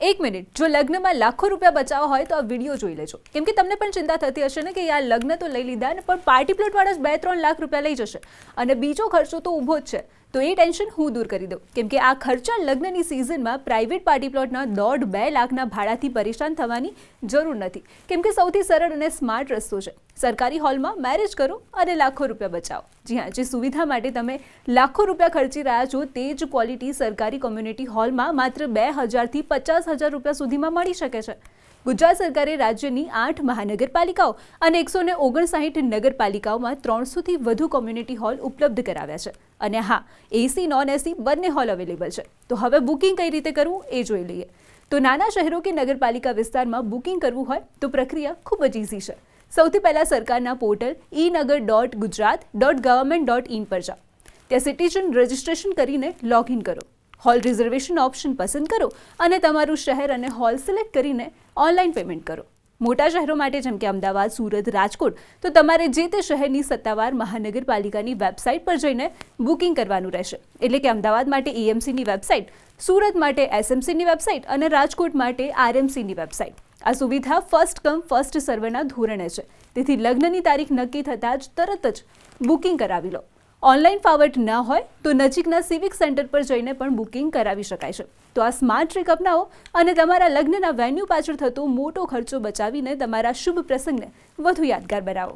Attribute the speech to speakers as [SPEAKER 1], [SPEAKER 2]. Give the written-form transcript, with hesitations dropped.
[SPEAKER 1] એક મિનિટ, જો લગ્નમાં લાખો રૂપિયા બચાવવા હોય તો આ વિડીયો જોઈ લેજો, કેમ કે તમને પણ ચિંતા થતી હશે ને કે યાર લગ્ન તો લઈ લીધા ને પણ પાર્ટી પ્લોટવાળા જ 2-3 લાખ રૂપિયા લઈ જશે અને બીજો ખર્ચો તો ઊભો જ છે. તો એ ટેન્શન હું દૂર કરી દઉં, કેમ કે આ ખર્ચા લગ્નની સિઝનમાં પ્રાઇવેટ પાર્ટી પ્લોટના 1.5-2 લાખના ભાડાથી પરેશાન થવાની જરૂર નથી, કેમ કે સૌથી સરળ અને સ્માર્ટ રસ્તો છે સરકારી હોલમાં મેરેજ કરો અને લાખો રૂપિયા બચાવો. જી હા, જે સુવિધા માટે તમે લાખો રૂપિયા ખર્ચી રહ્યા છો તે જ ક્વોલિટી સરકારી કોમ્યુનિટી હોલમાં માત્ર 2,000 થી 50,000 રૂપિયા સુધીમાં મળી શકે છે. ગુજરાત સરકારે રાજ્યની 8 મહાનગરપાલિકાઓ અને 159 નગરપાલિકાઓમાં 300થી વધુ કોમ્યુનિટી હોલ ઉપલબ્ધ કરાવ્યા છે. અને હા, એસી નોન એસી બંને હોલ અવેલેબલ છે. તો હવે બુકિંગ કઈ રીતે કરવું એ જોઈ લઈએ. તો નાના શહેરો કે નગરપાલિકા વિસ્તારમાં બુકિંગ કરવું હોય તો પ્રક્રિયા ખૂબ જ ઇઝી છે. સૌથી પહેલાં સરકારના પોર્ટલ enagar.gujarat.government.in પર જાઓ. ત્યાં સિટીઝન રજિસ્ટ્રેશન કરીને લોગિન કરો. હોલ રિઝર્વેશન ઓપ્શન પસંદ કરો અને તમારું શહેર અને હોલ સિલેક્ટ કરીને ઓનલાઈન પેમેન્ટ કરો. મોટા શહેરો માટે જેમ કે અમદાવાદ, સુરત, રાજકોટ તો તમારે જે તે શહેરની સત્તાવાર મહાનગરપાલિકાની વેબસાઇટ પર જઈને બુકિંગ કરવાનું રહેશે. એટલે કે અમદાવાદ માટે એએમસીની વેબસાઇટ, સુરત માટે એસએમસીની વેબસાઇટ અને રાજકોટ માટે આરએમસીની વેબસાઇટ. આ સુવિધા ફર્સ્ટ કમ ફર્સ્ટ સર્વના ધોરણે છે, તેથી લગ્નની તારીખ નક્કી થતાં જ તરત જ બુકિંગ કરાવી લો. ઓનલાઈન ફાવટ ન હોય તો નજીકના સિવિક સેન્ટર પર જઈને પણ બુકિંગ કરાવી શકાય છે. તો આ સ્માર્ટ ટ્રીક અપનાવો અને તમારા લગ્નના વેન્યુ પાછળ થતો મોટો ખર્ચો બચાવીને તમારા શુભ પ્રસંગને વધુ યાદગાર બનાવો.